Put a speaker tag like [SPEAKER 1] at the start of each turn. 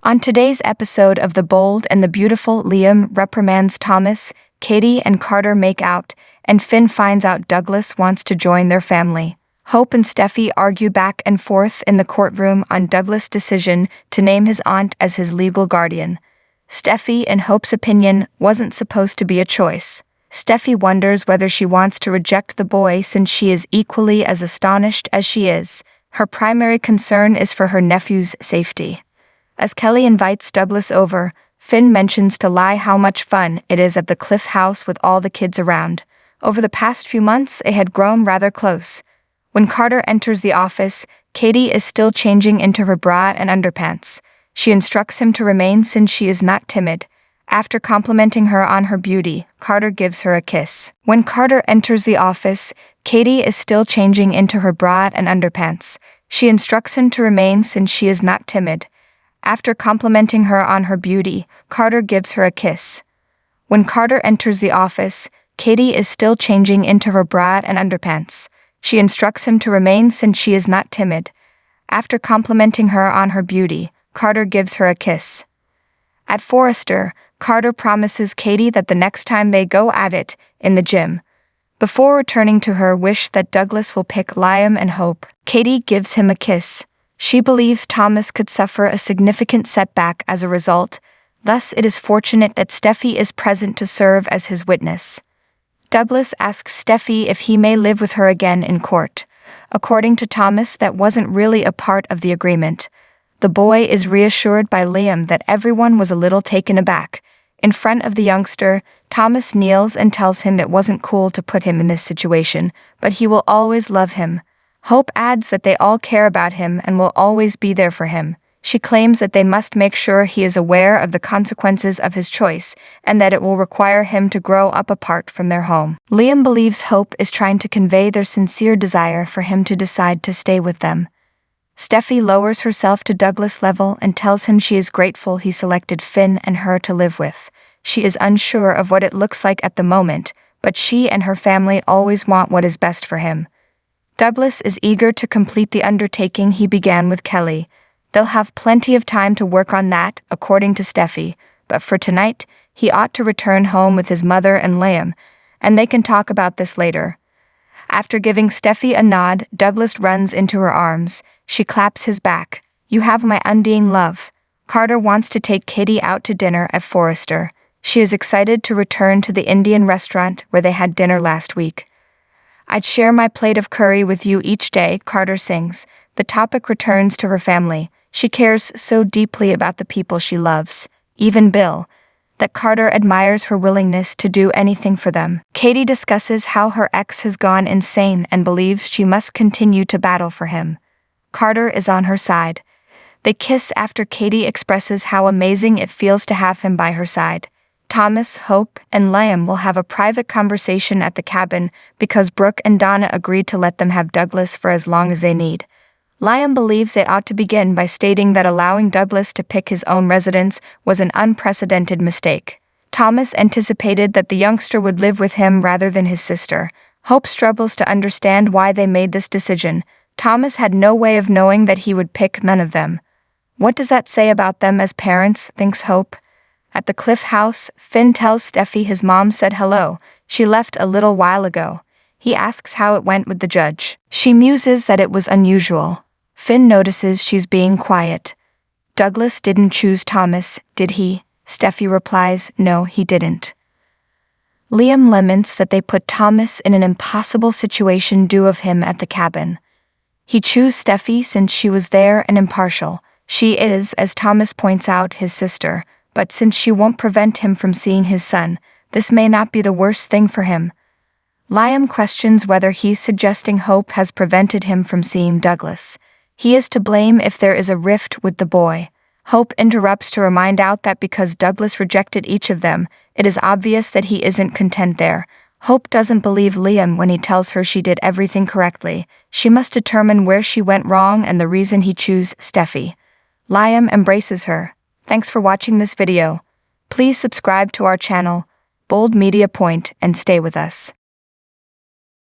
[SPEAKER 1] On today's episode of The Bold and the Beautiful, Liam reprimands Thomas, Katie and Carter make out, and Finn finds out Douglas wants to join their family. Hope and Steffy argue back and forth in the courtroom on Douglas' decision to name his aunt as his legal guardian. Steffy, in Hope's opinion, wasn't supposed to be a choice. Steffy wonders whether she wants to reject the boy since she is equally as astonished as she is. Her primary concern is for her nephew's safety. As Kelly invites Douglas over, Finn mentions to Lie how much fun it is at the Cliff House with all the kids around. Over the past few months, they had grown rather close. When Carter enters the office, Katie is still changing into her bra and underpants. She instructs him to remain since she is not timid. After complimenting her on her beauty, Carter gives her a kiss. When Carter enters the office, Katie is still changing into her bra and underpants. She instructs him to remain since she is not timid. After complimenting her on her beauty, Carter gives her a kiss. When Carter enters the office, Katie is still changing into her bra and underpants. She instructs him to remain since she is not timid. After complimenting her on her beauty, Carter gives her a kiss. At Forrester, Carter promises Katie that the next time they go at it, in the gym, before returning to her wish that Douglas will pick Liam and Hope, Katie gives him a kiss. She believes Thomas could suffer a significant setback as a result, thus it is fortunate that Steffy is present to serve as his witness. Douglas asks Steffy if he may live with her again in court. According to Thomas, that wasn't really a part of the agreement. The boy is reassured by Liam that everyone was a little taken aback. In front of the youngster, Thomas kneels and tells him it wasn't cool to put him in this situation, but he will always love him. Hope adds that they all care about him and will always be there for him. She claims that they must make sure he is aware of the consequences of his choice and that it will require him to grow up apart from their home. Liam believes Hope is trying to convey their sincere desire for him to decide to stay with them. Steffy lowers herself to Douglas' level and tells him she is grateful he selected Finn and her to live with. She is unsure of what it looks like at the moment, but she and her family always want what is best for him. Douglas is eager to complete the undertaking he began with Kelly. They'll have plenty of time to work on that, according to Steffy, but for tonight, he ought to return home with his mother and Liam, and they can talk about this later. After giving Steffy a nod, Douglas runs into her arms. She claps his back. "You have my undying love." Carter wants to take Katie out to dinner at Forrester. She is excited to return to the Indian restaurant where they had dinner last week. "I'd share my plate of curry with you each day," Carter sings. The topic returns to her family. She cares so deeply about the people she loves, even Bill, that Carter admires her willingness to do anything for them. Katie discusses how her ex has gone insane and believes she must continue to battle for him. Carter is on her side. They kiss after Katie expresses how amazing it feels to have him by her side. Thomas, Hope, and Liam will have a private conversation at the cabin because Brooke and Donna agreed to let them have Douglas for as long as they need. Liam believes they ought to begin by stating that allowing Douglas to pick his own residence was an unprecedented mistake. Thomas anticipated that the youngster would live with him rather than his sister. Hope struggles to understand why they made this decision. Thomas had no way of knowing that he would pick none of them. What does that say about them as parents, thinks Hope. At the Cliff House, Finn tells Steffy his mom said hello. She left a little while ago. He asks how it went with the judge. She muses that it was unusual. Finn notices she's being quiet. "Douglas didn't choose Thomas, did he?" Steffy replies, "No, he didn't." Liam laments that they put Thomas in an impossible situation due of him at the cabin. He chose Steffy since she was there and impartial. She is, as Thomas points out, his sister, but since she won't prevent him from seeing his son, this may not be the worst thing for him. Liam questions whether he's suggesting Hope has prevented him from seeing Douglas. He is to blame if there is a rift with the boy. Hope interrupts to remind out that because Douglas rejected each of them, it is obvious that he isn't content there. Hope doesn't believe Liam when he tells her she did everything correctly. She must determine where she went wrong and the reason he chose Steffy. Liam embraces her. Thanks for watching this video. Please subscribe to our channel, Bold Media Point, and stay with us.